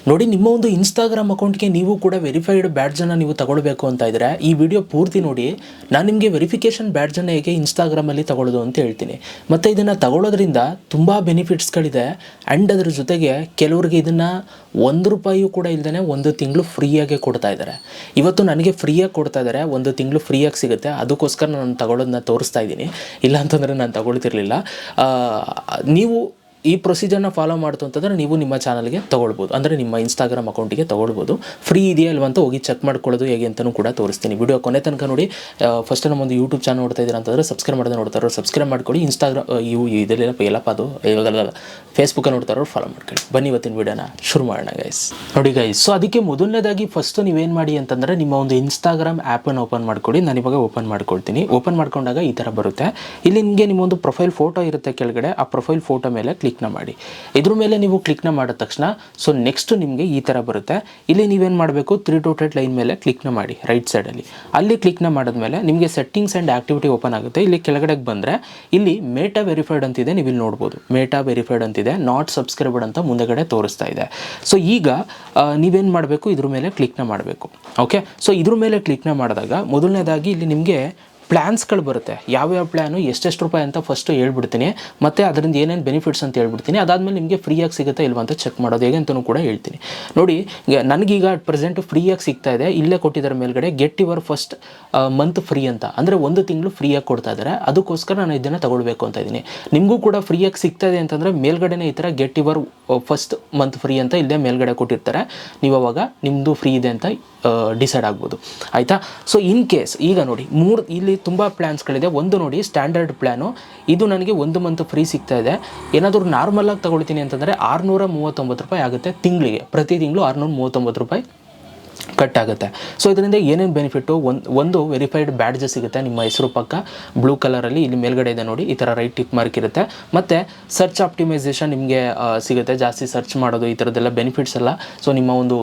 ನೋಡಿ, ನಿಮ್ಮ ಒಂದು ಇನ್ಸ್ಟಾಗ್ರಾಮ್ ಅಕೌಂಟ್ಗೆ ನೀವು ಕೂಡ ವೆರಿಫೈಡ್ ಬ್ಯಾಡ್ಜನ್ನು ನೀವು ತಗೊಳ್ಬೇಕು ಅಂತ ಇದ್ದರೆ ಈ ವಿಡಿಯೋ ಪೂರ್ತಿ ನೋಡಿ. ನಾನು ನಿಮಗೆ ವೆರಿಫಿಕೇಷನ್ ಬ್ಯಾಡ್ಜನ್ನು ಹೇಗೆ ಇನ್ಸ್ಟಾಗ್ರಾಮಲ್ಲಿ ತಗೊಳ್ಳೋದು ಅಂತ ಹೇಳ್ತೀನಿ. ಮತ್ತು ಇದನ್ನು ತಗೊಳ್ಳೋದ್ರಿಂದ ತುಂಬ ಬೆನಿಫಿಟ್ಸ್ಗಳಿದೆ. ಆ್ಯಂಡ್ ಅದ್ರ ಜೊತೆಗೆ ಕೆಲವ್ರಿಗೆ ಇದನ್ನು ₹1 ಕೂಡ ಇಲ್ಲದೇ 1 ತಿಂಗಳು ಫ್ರೀಯಾಗೆ ಕೊಡ್ತಾ ಇದ್ದಾರೆ. ಇವತ್ತು ನನಗೆ ಫ್ರೀಯಾಗಿ ಕೊಡ್ತಾ ಇದ್ದಾರೆ, 1 ತಿಂಗಳು ಫ್ರೀಯಾಗಿ ಸಿಗುತ್ತೆ. ಅದಕ್ಕೋಸ್ಕರ ನಾನು ತಗೊಳ್ಳೋದನ್ನ ತೋರಿಸ್ತಾ ಇದ್ದೀನಿ. ಇಲ್ಲಾಂತಂದರೆ ನಾನು ತಗೊಳ್ತಿರ್ಲಿಲ್ಲ. ನೀವು ಈ ಪ್ರೊಸೀಜರ್ನ ಫಾಲೋ ಮಾಡ್ತು ಅಂತಂದರೆ ನೀವು ನಿಮ್ಮ ಚಾನಲ್ಗೆ ತೊಗೊಳ್ಬೋದು, ಅಂದರೆ ನಿಮ್ಮ ಇನ್ಸ್ಟಾಗ್ರಾಮ್ ಅಕೌಂಟಿಗೆ ತೊಗೊಳ್ಬೋದು. ಫ್ರೀ ಇದೆಯಾ ಇಲ್ವ ಅಂತ ಹೋಗಿ ಚೆಕ್ ಮಾಡ್ಕೊಳ್ಳೋದು ಹೇಗೆ ಅಂತಲೂ ಕೂಡ ತೋರಿಸ್ತೀನಿ. ವಿಡಿಯೋ ಕೊನೆ ತನಕ ನೋಡಿ. ಫಸ್ಟ್ ನಮ್ಮೊಂದು ಯೂಟ್ಯೂಬ್ ಚಾನಲ್ ನೋಡ್ತಾ ಇದ್ದೀರಾ ಅಂತಂದರೆ ಸಬ್ಸ್ಕ್ರೈಬ್ ಮಾಡೋದು ನೋಡ್ತಾರೋ ಸಬ್ಸ್ಕ್ರೈಬ್ ಮಾಡ್ಕೊಳ್ಳಿ. ಇನ್ಸ್ಟಾಗ್ರಾಮ್ ಇದೆಲ್ಲ ಎಲ್ಲಪ್ಪ ಅದು ಫೇಸ್ಬುಕ್ಕಲ್ಲಿ ನೋಡ್ತಾರೋ ಫಾಲೋ ಮಾಡ್ಕೊಳ್ಳಿ. ಬನ್ನಿ ಇವತ್ತಿನ ವಿಡಿಯೋನ ಶುರು ಮಾಡೋಣ ಗೈಸ್. ನೋಡಿ ಗೈಸ್, ಸೊ ಅದಕ್ಕೆ ಮೊದಲನೇದಾಗಿ ಫಸ್ಟು ನೀವೇನು ಮಾಡಿ ಅಂತಂದರೆ ನಿಮ್ಮ ಒಂದು ಇನ್ಸ್ಟಾಗ್ರಾಮ್ ಆ್ಯಪನ್ನು ಓಪನ್ ಮಾಡ್ಕೊಳ್ಳಿ. ನಾನು ಇವಾಗ ಓಪನ್ ಮಾಡ್ಕೊಳ್ತೀನಿ. ಓಪನ್ ಮಾಡ್ಕೊಂಡಾಗ ಈ ಥರ ಬರುತ್ತೆ. ಇಲ್ಲಿ ನಿಮಗೆ ನಿಮ್ಮೊಂದು ಪ್ರೊಫೈಲ್ ಫೋಟೋ ಇರುತ್ತೆ ಕೆಳಗಡೆ. ಆ ಪ್ರೊಫೈಲ್ ಫೋಟೋ ಮೇಲೆ ಕ್ಲಿಕ್ನ ಮಾಡಿ. ಇದ್ರ ಮೇಲೆ ನೀವು ಕ್ಲಿಕ್ನ ಮಾಡಿದ ತಕ್ಷಣ ಸೊ ನೆಕ್ಸ್ಟ್ ನಿಮಗೆ ಈ ಥರ ಬರುತ್ತೆ. ಇಲ್ಲಿ ನೀವೇನು ಮಾಡಬೇಕು, 3 ಡಾಟೆಡ್ ಲೈನ್ ಮೇಲೆ ಕ್ಲಿಕ್ನ ಮಾಡಿ ರೈಟ್ ಸೈಡಲ್ಲಿ. ಅಲ್ಲಿ ಕ್ಲಿಕ್ನ ಮಾಡಿದ್ಮೇಲೆ ನಿಮಗೆ ಸೆಟ್ಟಿಂಗ್ಸ್ ಆ್ಯಂಡ್ ಆ್ಯಕ್ಟಿವಿಟಿ ಓಪನ್ ಆಗುತ್ತೆ. ಇಲ್ಲಿ ಕೆಳಗಡೆಗೆ ಬಂದರೆ ಇಲ್ಲಿ ಮೇಟಾ ವೆರಿಫೈಡ್ ಅಂತಿದೆ, ನೀವು ಇಲ್ಲಿ ನೋಡ್ಬೋದು. ಮೇಟಾ ವೆರಿಫೈಡ್ ಅಂತಿದೆ, ನಾಟ್ ಸಬ್ಸ್ಕ್ರೈಬಡ್ ಅಂತ ಮುಂದೆಗಡೆ ತೋರಿಸ್ತಾ ಇದೆ. ಸೊ ಈಗ ನೀವೇನು ಮಾಡಬೇಕು, ಇದ್ರ ಮೇಲೆ ಕ್ಲಿಕ್ನ ಮಾಡಬೇಕು. ಓಕೆ, ಸೊ ಇದ್ರ ಮೇಲೆ ಕ್ಲಿಕ್ನ ಮಾಡಿದಾಗ ಮೊದಲನೇದಾಗಿ ಇಲ್ಲಿ ನಿಮಗೆ ಪ್ಲ್ಯಾನ್ಸ್ಗಳು ಬರುತ್ತೆ. ಯಾವ್ಯಾವ ಪ್ಲ್ಯಾನು ಎಷ್ಟೆಷ್ಟು ರೂಪಾಯಿ ಅಂತ ಫಸ್ಟು ಹೇಳ್ಬಿಡ್ತೀನಿ, ಮತ್ತು ಅದರಿಂದ ಏನೇನು ಬೆನಿಫಿಟ್ಸ್ ಅಂತ ಹೇಳ್ಬಿಡ್ತೀನಿ. ಅದಾದಮೇಲೆ ನಿಮಗೆ ಫ್ರೀಯಾಗಿ ಸಿಗುತ್ತೆ ಇಲ್ವ ಅಂತ ಚೆಕ್ ಮಾಡೋದು ಹೇಗೆ ಅಂತಲೂ ಕೂಡ ಹೇಳ್ತೀನಿ. ನೋಡಿ, ನನಗೀಗ ಅಟ್ ಪ್ರೆಸೆಂಟ್ ಫ್ರೀಯಾಗಿ ಸಿಗ್ತಾ ಇದೆ. ಇಲ್ಲೇ ಕೊಟ್ಟಿದ್ದಾರೆ ಮೇಲ್ಗಡೆ get your first month free ಅಂತ, ಅಂದರೆ 1 ತಿಂಗಳು ಫ್ರೀಯಾಗಿ ಕೊಡ್ತಾ ಇದ್ದಾರೆ. ಅದಕ್ಕೋಸ್ಕರ ನಾನು ಇದನ್ನು ತಗೊಳ್ಬೇಕು ಅಂತ ಇದ್ದೀನಿ. ನಿಮಗೂ ಕೂಡ ಫ್ರೀಯಾಗಿ ಸಿಗ್ತಾ ಇದೆ ಅಂತಂದರೆ ಮೇಲ್ಗಡೆನೇ ಈ ಥರ get your first month free ಅಂತ ಇಲ್ಲೇ ಮೇಲ್ಗಡೆ ಕೊಟ್ಟಿರ್ತಾರೆ. ನೀವು ಅವಾಗ ನಿಮ್ಮದು ಫ್ರೀ ಇದೆ ಅಂತ ಡಿಸೈಡ್ ಆಗ್ಬೋದು, ಆಯಿತಾ. ಸೊ ಇನ್ ಕೇಸ್ ಈಗ ನೋಡಿ, ಇಲ್ಲಿ ತುಂಬ ಪ್ಲ್ಯಾನ್ಸ್ಗಳಿದೆ. ಒಂದು ನೋಡಿ ಸ್ಟ್ಯಾಂಡರ್ಡ್ ಪ್ಲ್ಯಾನು, ಇದು ನನಗೆ 1 ಮಂತ್ ಫ್ರೀ ಸಿಗ್ತಾ ಇದೆ. ಏನಾದರೂ ನಾರ್ಮಲಾಗಿ ತಗೊಳ್ತೀನಿ ಅಂತಂದರೆ ₹639 ಆಗುತ್ತೆ ತಿಂಗಳಿಗೆ. ಪ್ರತಿ ತಿಂಗಳು ₹639 ಕಟ್ ಆಗುತ್ತೆ. ಸೊ ಇದರಿಂದ ಏನೇನು ಬೆನಿಫಿಟ್ಟು, ಒಂದು ವೆರಿಫೈಡ್ ಬ್ಯಾಡ್ಜ್ ಸಿಗುತ್ತೆ ನಿಮ್ಮ ಹೆಸರು ಪಕ್ಕ ಬ್ಲೂ ಕಲರಲ್ಲಿ. ಇಲ್ಲಿ ಮೇಲ್ಗಡೆ ಇದೆ ನೋಡಿ, ಈ ಥರ ರೈಟ್ ಟಿಕ್ ಮಾರ್ಕ್ ಇರುತ್ತೆ. ಮತ್ತು ಸರ್ಚ್ ಆಪ್ಟಿಮೈಸೇಷನ್ ನಿಮಗೆ ಸಿಗುತ್ತೆ, ಜಾಸ್ತಿ ಸರ್ಚ್ ಮಾಡೋದು ಈ ಥರದ್ದೆಲ್ಲ ಬೆನಿಫಿಟ್ಸ್ ಎಲ್ಲ ಸೊ ನಿಮ್ಮ ಒಂದು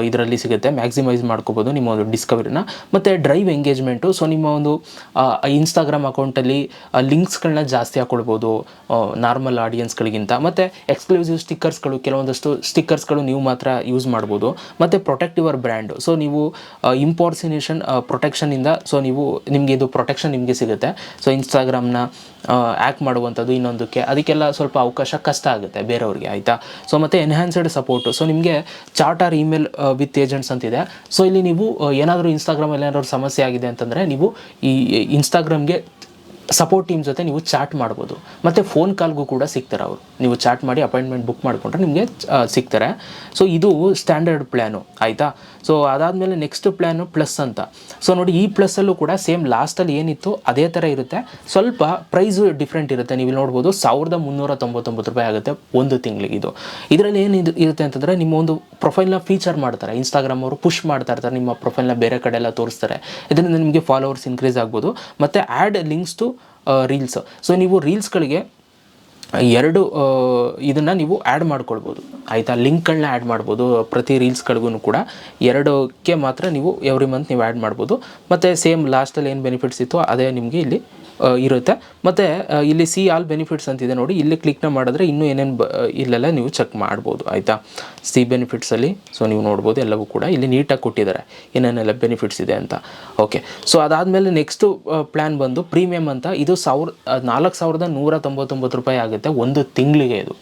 ಇದರಲ್ಲಿ ಸಿಗುತ್ತೆ. ಮ್ಯಾಕ್ಸಿಮೈಸ್ ಮಾಡ್ಕೋಬೋದು ನಿಮ್ಮ ಒಂದು ಡಿಸ್ಕವರಿನ. ಮತ್ತು ಡ್ರೈವ್ ಎಂಗೇಜ್ಮೆಂಟು, ಸೊ ನಿಮ್ಮ ಒಂದು ಇನ್ಸ್ಟಾಗ್ರಾಮ್ ಅಕೌಂಟಲ್ಲಿ ಲಿಂಕ್ಸ್ಗಳನ್ನ ಜಾಸ್ತಿ ಹಾಕ್ಕೊಳ್ಬೋದು ನಾರ್ಮಲ್ ಆಡಿಯನ್ಸ್ಗಳಿಗಿಂತ. ಮತ್ತು ಎಕ್ಸ್ಕ್ಲೂಸಿವ್ ಸ್ಟಿಕ್ಕರ್ಸ್ಗಳು, ಕೆಲವೊಂದಷ್ಟು ಸ್ಟಿಕ್ಕರ್ಸ್ಗಳು ನೀವು ಮಾತ್ರ ಯೂಸ್ ಮಾಡ್ಬೋದು. ಮತ್ತು ಪ್ರೊಟೆಕ್ಟ್ ಯುವರ್ ಬ್ರ್ಯಾಂಡ್, ಸೊ ನೀವು ಇಂಪೋರ್ಸಿನೇಷನ್ ಪ್ರೊಟೆಕ್ಷನಿಂದ ಸೊ ನಿಮಗೆ ಇದು ಪ್ರೊಟೆಕ್ಷನ್ ನಿಮಗೆ ಸಿಗುತ್ತೆ. ಸೊ ಇನ್ಸ್ಟಾಗ್ರಾಮ್ನ ಆ್ಯಕ್ ಮಾಡುವಂಥದ್ದು ಇನ್ನೊಂದಕ್ಕೆ, ಅದಕ್ಕೆಲ್ಲ ಸ್ವಲ್ಪ ಅವಕಾಶ ಕಷ್ಟ ಆಗುತ್ತೆ ಬೇರೆಯವ್ರಿಗೆ, ಆಯಿತಾ. ಸೊ ಮತ್ತು ಎನ್ಹ್ಯಾನ್ಸ್ಡ್ ಸಪೋರ್ಟು, ಸೊ ನಿಮಗೆ chat or email with agents ಅಂತಿದೆ. ಸೊ ಇಲ್ಲಿ ನೀವು ಏನಾದರೂ ಇನ್ಸ್ಟಾಗ್ರಾಮಲ್ಲಿ ಏನಾದರೂ ಸಮಸ್ಯೆ ಆಗಿದೆ ಅಂತಂದರೆ ನೀವು ಈ ಇನ್ಸ್ಟಾಗ್ರಾಮ್ಗೆ ಸಪೋರ್ಟ್ ಟೀಮ್ ಜೊತೆ ನೀವು ಚಾಟ್ ಮಾಡ್ಬೋದು. ಮತ್ತು ಫೋನ್ ಕಾಲ್ಗೂ ಕೂಡ ಸಿಗ್ತಾರೆ ಅವರು. ನೀವು ಚಾಟ್ ಮಾಡಿ ಅಪಾಯಿಂಟ್ಮೆಂಟ್ ಬುಕ್ ಮಾಡಿಕೊಂಡ್ರೆ ನಿಮಗೆ ಸಿಗ್ತಾರೆ. ಸೊ ಇದು ಸ್ಟ್ಯಾಂಡರ್ಡ್ ಪ್ಲ್ಯಾನು, ಆಯಿತಾ. ಸೊ ಅದಾದಮೇಲೆ ನೆಕ್ಸ್ಟ್ ಪ್ಲ್ಯಾನು ಪ್ಲಸ್ ಅಂತ. ಸೊ ನೋಡಿ, ಈ ಪ್ಲಸ್ಸಲ್ಲೂ ಕೂಡ ಸೇಮ್ ಲಾಸ್ಟಲ್ಲಿ ಏನಿತ್ತು ಅದೇ ಥರ ಇರುತ್ತೆ. ಸ್ವಲ್ಪ ಪ್ರೈಸು ಡಿಫ್ರೆಂಟ್ ಇರುತ್ತೆ. ನೀವು ನೋಡ್ಬೋದು ₹1399 ಆಗುತ್ತೆ 1 ತಿಂಗಳಿಗೆ. ಇದರಲ್ಲಿ ಏನು ಇರುತ್ತೆ ಅಂತಂದರೆ ನಿಮ್ಮ ಒಂದು ಪ್ರೊಫೈಲ್ನ ಫೀಚರ್ ಮಾಡ್ತಾರೆ. ಇನ್ಸ್ಟಾಗ್ರಾಮ್ ಅವರು ಪುಷ್ ಮಾಡ್ತಾ ಇರ್ತಾರೆ, ನಿಮ್ಮ ಪ್ರೊಫೈಲ್ನ ಬೇರೆ ಕಡೆ ಎಲ್ಲ ತೋರಿಸ್ತಾರೆ. ಇದರಿಂದ ನಿಮಗೆ ಫಾಲೋವರ್ಸ್ ಇನ್ಕ್ರೀಸ್ ಆಗ್ಬೋದು. ಮತ್ತು add links to reels, so ನೀವು ರೀಲ್ಸ್ಗಳಿಗೆ 2 ಇದನ್ನು ನೀವು ಆ್ಯಡ್ ಮಾಡ್ಕೊಳ್ಬೋದು, ಆಯಿತಾ. ಲಿಂಕ್ಗಳನ್ನ ಆ್ಯಡ್ ಮಾಡ್ಬೋದು. ಪ್ರತಿ ರೀಲ್ಸ್ಗಳಿಗೂ ಕೂಡ 2ಕ್ಕೆ ಮಾತ್ರ ನೀವು ಎವ್ರಿ ಮಂತ್ ನೀವು ಆ್ಯಡ್ ಮಾಡ್ಬೋದು. ಮತ್ತು ಸೇಮ್ ಲಾಸ್ಟಲ್ಲಿ ಏನು ಬೆನಿಫಿಟ್ಸ್ ಇತ್ತು ಅದೇ ನಿಮಗೆ ಇಲ್ಲಿ ಇರುತ್ತೆ. ಮತ್ತು ಇಲ್ಲಿ ಸಿ ಆಲ್ ಬೆನಿಫಿಟ್ಸ್ ಅಂತಿದೆ ನೋಡಿ, ಇಲ್ಲಿ ಕ್ಲಿಕ್ನ ಮಾಡಿದ್ರೆ ಇನ್ನೂ ಏನೇನು ಇಲ್ಲೆಲ್ಲ ನೀವು ಚೆಕ್ ಮಾಡ್ಬೋದು, ಆಯಿತಾ. ಸಿ ಬೆನಿಫಿಟ್ಸಲ್ಲಿ ಸೊ ನೀವು ನೋಡ್ಬೋದು ಎಲ್ಲವೂ ಕೂಡ ಇಲ್ಲಿ ನೀಟಾಗಿ ಕೊಟ್ಟಿದ್ದಾರೆ ಏನೇನೆಲ್ಲ ಬೆನಿಫಿಟ್ಸ್ ಇದೆ ಅಂತ. ಓಕೆ, ಸೊ ಅದಾದಮೇಲೆ ನೆಕ್ಸ್ಟು ಪ್ಲ್ಯಾನ್ ಬಂದು ಪ್ರೀಮಿಯಮ್ ಅಂತ. ಇದು ₹4199 ಆಗುತ್ತೆ 1 ತಿಂಗಳಿಗೆ ಇದು,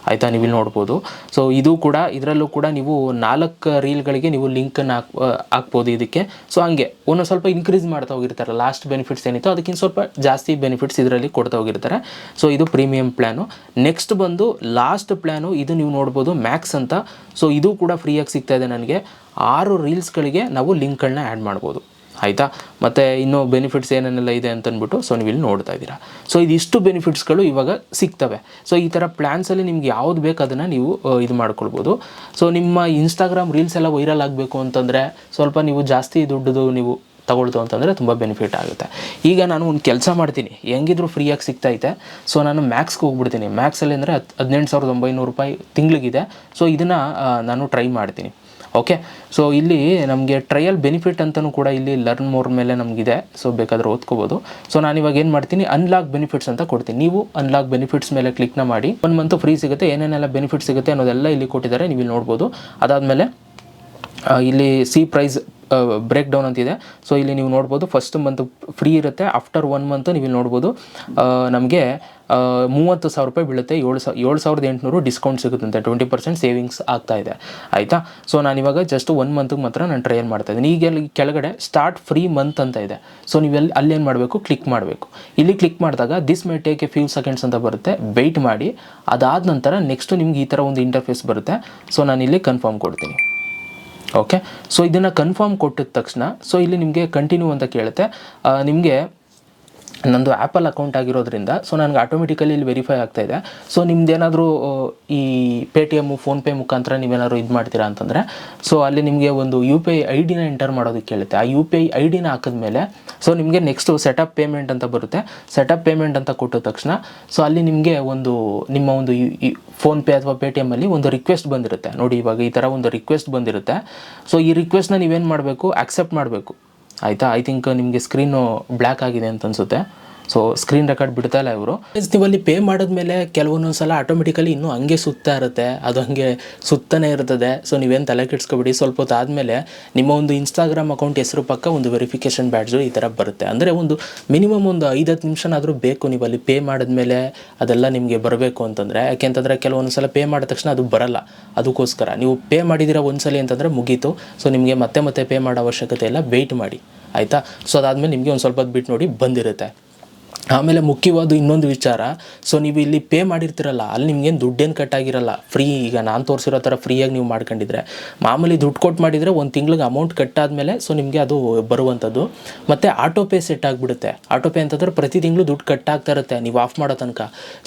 ಆಯಿತಾ. ನೀವು ಇಲ್ಲಿ ನೋಡ್ಬೋದು. ಸೊ ಇದು ಕೂಡ ಇದರಲ್ಲೂ ಕೂಡ ನೀವು 4 ರೀಲ್ಗಳಿಗೆ ನೀವು ಲಿಂಕನ್ನು ಹಾಕ್ಬೋದು ಇದಕ್ಕೆ. ಸೊ ಹಂಗೆ ಒಂದೊಂದು ಸ್ವಲ್ಪ ಇನ್ಕ್ರೀಸ್ ಮಾಡ್ತಾ ಹೋಗಿರ್ತಾರೆ. ಲಾಸ್ಟ್ ಬೆನಿಫಿಟ್ಸ್ ಏನಿತ್ತು ಅದಕ್ಕಿಂತ ಸ್ವಲ್ಪ ಜಾಸ್ತಿ ಬೆನಿಫಿಟ್ಸ್ ಇದರಲ್ಲಿ ಕೊಡ್ತಾ ಹೋಗಿರ್ತಾರೆ. ಸೊ ಇದು ಪ್ರೀಮಿಯಂ ಪ್ಲ್ಯಾನು. ನೆಕ್ಸ್ಟ್ ಬಂದು ಲಾಸ್ಟ್ ಪ್ಲ್ಯಾನು, ಇದು ನೀವು ನೋಡ್ಬೋದು ಮ್ಯಾಕ್ಸ್ ಅಂತ. ಸೊ ಇದು ಕೂಡ ಫ್ರೀಯಾಗಿ ಸಿಗ್ತಾ ಇದೆ ನನಗೆ. 6 ರೀಲ್ಸ್ಗಳಿಗೆ ನಾವು ಲಿಂಕ್ಗಳನ್ನ ಆ್ಯಡ್ ಮಾಡ್ಬೋದು, ಆಯಿತಾ. ಮತ್ತು ಇನ್ನೂ ಬೆನಿಫಿಟ್ಸ್ ಏನೇನೆಲ್ಲ ಇದೆ ಅಂತಂದ್ಬಿಟ್ಟು ಸೊ ನೀವು ಇಲ್ಲಿ ನೋಡ್ತಾ ಇದ್ದೀರಾ. ಸೊ ಇದಿಷ್ಟು ಬೆನಿಫಿಟ್ಸ್ಗಳು ಇವಾಗ ಸಿಗ್ತವೆ. ಸೊ ಈ ಥರ ಪ್ಲ್ಯಾನ್ಸಲ್ಲಿ ನಿಮ್ಗೆ ಯಾವ್ದು ಬೇಕು ಅದನ್ನು ನೀವು ಇದು ಮಾಡ್ಕೊಳ್ಬೋದು. ಸೊ ನಿಮ್ಮ ಇನ್ಸ್ಟಾಗ್ರಾಮ್ ರೀಲ್ಸ್ ಎಲ್ಲ ವೈರಲ್ ಆಗಬೇಕು ಅಂತಂದರೆ ಸ್ವಲ್ಪ ನೀವು ಜಾಸ್ತಿ ದುಡ್ಡು ನೀವು ತಗೊಳ್ತು ಅಂತಂದರೆ ತುಂಬ ಬೆನಿಫಿಟ್ ಆಗುತ್ತೆ. ಈಗ ನಾನು ಒಂದು ಕೆಲಸ ಮಾಡ್ತೀನಿ, ಹೆಂಗಿದ್ರು ಫ್ರೀಯಾಗಿ ಸಿಗ್ತೈತೆ. ಸೊ ನಾನು ಮ್ಯಾಕ್ಸ್ಗೆ ಹೋಗ್ಬಿಡ್ತೀನಿ. ಮ್ಯಾಕ್ಸಲ್ಲಿ ಅಂದರೆ ₹18,900 ತಿಂಗಳಿಗಿದೆ. ಸೊ ಇದನ್ನು ನಾನು ಟ್ರೈ ಮಾಡ್ತೀನಿ, ಓಕೆ, ಸೊ ಇಲ್ಲಿ ನಮಗೆ ಟ್ರಯಲ್ ಬೆನಿಫಿಟ್ ಅಂತಲೂ ಕೂಡ ಇಲ್ಲಿ ಲರ್ನ್ ಮೋರ್ ಮೇಲೆ ನಮಗಿದೆ. ಸೊ ಬೇಕಾದರೆ ಓದ್ಕೋಬೋದು. ಸೊ ನಾನು ಇವಾಗ ಏನು ಮಾಡ್ತೀನಿ, ಅನ್ಲಾಕ್ ಬೆನಿಫಿಟ್ಸ್ ಅಂತ ಕೊಡ್ತೀನಿ. ನೀವು ಅನ್ಲಾಕ್ ಬೆನಿಫಿಟ್ಸ್ ಮೇಲೆ ಕ್ಲಿಕ್ನ ಮಾಡಿ 1 ಮಂತ್ ಫ್ರೀ ಸಿಗುತ್ತೆ, ಏನೇನೆಲ್ಲ ಬೆನಿಫಿಟ್ ಸಿಗುತ್ತೆ ಅನ್ನೋದೆಲ್ಲ ಇಲ್ಲಿ ಕೊಟ್ಟಿದ್ದಾರೆ, ನೀವು ಇಲ್ಲಿ ನೋಡ್ಬೋದು. ಅದಾದಮೇಲೆ ಇಲ್ಲಿ ಪ್ರೈಸ್ ಬ್ರೇಕ್ ಡೌನ್ ಅಂತಿದೆ. ಸೊ ಇಲ್ಲಿ ನೀವು ನೋಡ್ಬೋದು, ಫಸ್ಟ್ ಮಂತ್ ಫ್ರೀ ಇರುತ್ತೆ. ಆಫ್ಟರ್ 1 ಮಂತ್ ನೀವು ಇಲ್ಲಿ ನೋಡ್ಬೋದು ನಮಗೆ 30,000 ರೂಪಾಯಿ ಬೀಳುತ್ತೆ. 7,800 ಡಿಸ್ಕೌಂಟ್ ಸಿಗುತ್ತಂತೆ, 20% ಸೇವಿಂಗ್ಸ್ ಆಗ್ತಾ ಇದೆ. ಆಯಿತಾ. ಸೊ ನಾನಿವಾಗ ಜಸ್ಟ್ 1 ಮಂತ್ಗೆ ಮಾತ್ರ ನಾನು ಟ್ರಯಲ್ ಮಾಡ್ತಾ ಇದ್ದೀನಿ. ಈಗ ಕೆಳಗಡೆ ಸ್ಟಾರ್ಟ್ ಫ್ರೀ ಮಂತ್ ಅಂತ ಇದೆ. ಸೊ ನೀವು ಅಲ್ಲೇನು ಮಾಡಬೇಕು, ಕ್ಲಿಕ್ ಮಾಡಬೇಕು. ಇಲ್ಲಿ ಕ್ಲಿಕ್ ಮಾಡಿದಾಗ this may take A few seconds ಅಂತ ಬರುತ್ತೆ, ವೆಯ್ಟ್ ಮಾಡಿ. ಅದಾದ ನಂತರ ನೆಕ್ಸ್ಟ್ ನಿಮ್ಗೆ ಈ ಥರ ಒಂದು ಇಂಟರ್ಫೇಸ್ ಬರುತ್ತೆ. ಸೊ ನಾನಿಲ್ಲಿ ಕನ್ಫರ್ಮ್ ಕೊಡ್ತೀನಿ. ಓಕೆ, ಸೊ ಇದನ್ನು ಕನ್ಫರ್ಮ್ ಕೊಟ್ಟಿದ ತಕ್ಷಣ ಸೊ ಇಲ್ಲಿ ನಿಮಗೆ ಕಂಟಿನ್ಯೂ ಅಂತ ಕೇಳುತ್ತೆ. ನಿಮಗೆ ನಂದು ಆ್ಯಪಲ್ ಅಕೌಂಟ್ ಆಗಿರೋದ್ರಿಂದ ಸೊ ನನಗೆ ಆಟೋಮೆಟಿಕಲಿ ಇಲ್ಲಿ ವೆರಿಫೈ ಆಗ್ತಾಯಿದೆ. ಸೊ ನಿಮ್ದೇನಾದರೂ ಈ ಪೇಟಿಎಮ್ಮು, ಫೋನ್ಪೇ ಮುಖಾಂತರ ನೀವೇನಾದ್ರು ಇದು ಮಾಡ್ತೀರಾ ಅಂತಂದರೆ ಸೊ ಅಲ್ಲಿ ನಿಮಗೆ ಒಂದು UPI ID ಎಂಟರ್ ಮಾಡೋದಕ್ಕೆ ಕೇಳುತ್ತೆ. ಆ UPI ID ಹಾಕಿದ್ಮೇಲೆ ಸೊ ನಿಮಗೆ ನೆಕ್ಸ್ಟು ಸೆಟಪ್ ಪೇಮೆಂಟ್ ಅಂತ ಬರುತ್ತೆ. ಸೆಟಪ್ ಪೇಮೆಂಟ್ ಅಂತ ಕೊಟ್ಟ ತಕ್ಷಣ ಸೊ ಅಲ್ಲಿ ನಿಮಗೆ ನಿಮ್ಮ ಒಂದು ಫೋನ್ಪೇ ಅಥವಾ ಪೇಟಿಎಮ್ಮಲ್ಲಿ ಒಂದು ರಿಕ್ವೆಸ್ಟ್ ಬಂದಿರುತ್ತೆ ನೋಡಿ. ಇವಾಗ ಈ ಥರ ಒಂದು ರಿಕ್ವೆಸ್ಟ್ ಬಂದಿರುತ್ತೆ. ಸೊ ಈ ರಿಕ್ವೆಸ್ಟ್ನ ನೀವೇನು ಮಾಡಬೇಕು, ಆಕ್ಸೆಪ್ಟ್ ಮಾಡಬೇಕು. ಆಯಿತಾ. ಐ ಥಿಂಕ್ ನಿಮಗೆ ಸ್ಕ್ರೀನು ಬ್ಲ್ಯಾಕ್ ಆಗಿದೆ ಅಂತ ಅನಿಸುತ್ತೆ. ಸೊ ಸ್ಕ್ರೀನ್ ರೆಕಾರ್ಡ್ ಬಿಡ್ತಾ ಇಲ್ಲ ಇವರು. ನೀವು ಅಲ್ಲಿ ಪೇ ಮಾಡಿದ್ಮೇಲೆ ಕೆಲವೊಂದೊಂದು ಸಲ ಆಟೋಮೆಟಿಕಲಿ ಇನ್ನೂ ಹಂಗೆ ಸುತ್ತಾ ಇರುತ್ತೆ, ಅದು ಹಾಗೆ ಸುತ್ತನೇ ಇರ್ತದೆ. ಸೊ ನೀವೇನು ತಲೆ ಕೆಡಿಸ್ಕೊಬಿಡಿ. ಸ್ವಲ್ಪ ಹೊತ್ತು ಆದಮೇಲೆ ನಿಮ್ಮ ಒಂದು ಇನ್ಸ್ಟಾಗ್ರಾಮ್ ಅಕೌಂಟ್ ಹೆಸರು ಪಕ್ಕ ಒಂದು ವೆರಿಫಿಕೇಷನ್ ಬ್ಯಾಡ್ಜು ಈ ಥರ ಬರುತ್ತೆ. ಅಂದರೆ ಒಂದು ಮಿನಿಮಮ್ ಒಂದು 5-10 ನಿಮಿಷನಾದರೂ ಬೇಕು ನೀವು ಅಲ್ಲಿ ಪೇ ಮಾಡಿದ್ಮೇಲೆ ಅದೆಲ್ಲ ನಿಮಗೆ ಬರಬೇಕು ಅಂತಂದರೆ. ಯಾಕೆಂತಂದರೆ ಕೆಲವೊಂದು ಸಲ ಪೇ ಮಾಡಿದ ತಕ್ಷಣ ಅದು ಬರಲ್ಲ. ಅದಕ್ಕೋಸ್ಕರ ನೀವು ಪೇ ಮಾಡಿದ್ದೀರಾ ಒಂದ್ಸಲಿ ಅಂತಂದರೆ ಮುಗೀತು. ಸೊ ನಿಮಗೆ ಮತ್ತೆ ಪೇ ಮಾಡೋ ಅವಶ್ಯಕತೆ ಇಲ್ಲ, ವೆಯ್ಟ್ ಮಾಡಿ. ಆಯಿತಾ. ಸೊ ಅದಾದಮೇಲೆ ನಿಮಗೆ ಒಂದು ಸ್ವಲ್ಪ ಹೊತ್ತು ಬಿಟ್ಟು ನೋಡಿ ಬಂದಿರುತ್ತೆ. ಆಮೇಲೆ ಮುಖ್ಯವಾದ ಇನ್ನೊಂದು ವಿಚಾರ, ಸೊ ನೀವು ಇಲ್ಲಿ ಪೇ ಮಾಡಿರ್ತೀರಲ್ಲ ಅಲ್ಲಿ ನಿಮ್ಗೇನು ದುಡ್ಡೇನು ಕಟ್ಟಾಗಿರಲ್ಲ, ಫ್ರೀ. ಈಗ ನಾನು ತೋರಿಸಿರೋ ಥರ ಫ್ರೀಯಾಗಿ ನೀವು ಮಾಡ್ಕೊಂಡಿದ್ರೆ, ಮಾಮೂಲಿ ದುಡ್ಡು ಕೊಟ್ಟು ಮಾಡಿದರೆ 1 ತಿಂಗ್ಳಿಗೆ ಅಮೌಂಟ್ ಕಟ್ಟಾದಮೇಲೆ ಸೊ ನಿಮಗೆ ಅದು ಬರುವಂಥದ್ದು. ಮತ್ತು ಆಟೋ ಪೇ ಸೆಟ್ ಆಗಿಬಿಡುತ್ತೆ. ಆಟೋ ಪೇ ಅಂತಂದ್ರೆ ಪ್ರತಿ ತಿಂಗಳು ದುಡ್ಡು ಕಟ್ಟಾಗ್ತಾ ಇರುತ್ತೆ ನೀವು ಆಫ್ ಮಾಡೋ ತನಕ.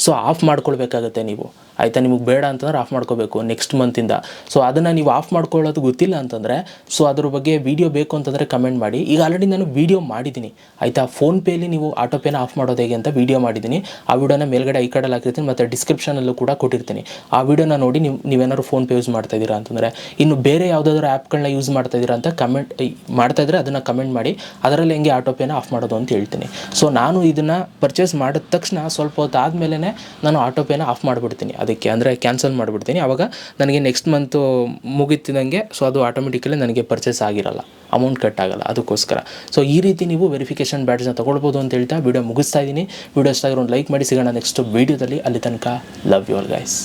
ಸೊ ಆಫ್ ಮಾಡ್ಕೊಳ್ಬೇಕಾಗತ್ತೆ ನೀವು. ಆಯಿತಾ. ನಿಮಗೆ ಬೇಡ ಅಂತಂದ್ರೆ ಆಫ್ ಮಾಡ್ಕೋಬೇಕು ನೆಕ್ಸ್ಟ್ ಮಂತಿಂದ. ಸೊ ಅದನ್ನು ನೀವು ಆಫ್ ಮಾಡ್ಕೊಳ್ಳೋದು ಗೊತ್ತಿಲ್ಲ ಅಂತಂದರೆ ಸೊ ಅದ್ರ ಬಗ್ಗೆ ವೀಡಿಯೋ ಬೇಕು ಅಂತಂದರೆ ಕಮೆಂಟ್ ಮಾಡಿ. ಈಗ ಆಲ್ರೆಡಿ ನಾನು ವೀಡಿಯೋ ಮಾಡಿದ್ದೀನಿ. ಆಯಿತಾ. ಫೋನ್ಪೇಲಿ ನೀವು ಆಟೋ ಪೇನ ಆಫ್ ಮಾಡೋದು ಹೇಗೆ ಅಂತ ವೀಡಿಯೋ ಮಾಡಿದ್ದೀನಿ. ಆ ವಿಡಿಯೋನ ಮೇಲ್ಗಡೆ ಈ ಕಡೆಯಲ್ಲಿ ಹಾಕಿರ್ತೀನಿ ಮತ್ತು ಡಿಸ್ಕ್ರಿಪ್ಷನಲ್ಲೂ ಕೂಡ ಕೊಟ್ಟಿರ್ತೀನಿ. ಆ ವಿಡಿಯೋನ ನೋಡಿ ನೀವೇನಾದ್ರು ಫೋನ್ಪೇ ಯೂಸ್ ಮಾಡ್ತಾಯಿದ್ದೀರಾ ಅಂತಂದರೆ, ಇನ್ನು ಬೇರೆ ಯಾವುದಾದ್ರೂ ಆ್ಯಪ್ಗಳನ್ನ ಯೂಸ್ ಮಾಡ್ತಾಯಿದ್ದೀರಾ ಅಂತ ಕಮೆಂಟ್ ಮಾಡ್ತಾಯಿದ್ರೆ ಅದನ್ನು ಕಮೆಂಟ್ ಮಾಡಿ. ಅದರಲ್ಲಿ ಹೆಂಗೆ ಆಟೋ ಪೇನ ಆಫ್ ಮಾಡೋದು ಅಂತ ಹೇಳ್ತೀನಿ. ಸೊ ನಾನು ಇದನ್ನು ಪರ್ಚೇಸ್ ಮಾಡಿದ ತಕ್ಷಣ ಸ್ವಲ್ಪ ಹೊತ್ತು ಆದಮೇಲೆ ನಾನು ಆಟೋ ಪೇನ ಆಫ್ ಮಾಡಿಬಿಡ್ತೀನಿ. ಅದಕ್ಕೆ ಅಂದರೆ ಕ್ಯಾನ್ಸಲ್ ಮಾಡಿಬಿಡ್ತೀನಿ. ಆವಾಗ ನನಗೆ ನೆಕ್ಸ್ಟ್ ಮಂತು ಮುಗಿತಿದ್ದಂಗೆ ಸೊ ಅದು ಆಟೋಮೆಟಿಕಲಿ ನನಗೆ ಪರ್ಚೇಸ್ ಆಗಿರಲ್ಲ, ಅಮೌಂಟ್ ಕಟ್ ಆಗಲ್ಲ. ಅದಕ್ಕೋಸ್ಕರ ಸೊ ಈ ರೀತಿ ನೀವು ವೆರಿಫಿಕೇಷನ್ ಬ್ಯಾಡ್ಜ್ನ ತೊಗೊಳ್ಬೋದು ಅಂತ ಹೇಳ್ತಾ ವಿಡಿಯೋ ಮುಗಿಸ್ತಾ ಇದ್ದೀನಿ. ವಿಡಿಯೋ ಇಷ್ಟ ಆಗಿರೋ ಒಂದು ಲೈಕ್ ಮಾಡಿ. ಸಿಗೋಣ ನೆಕ್ಸ್ಟ್ ವೀಡಿಯೋದಲ್ಲಿ. ಅಲ್ಲಿ ತನಕ ಲವ್ ಯು ಆಲ್ ಗೈಸ್.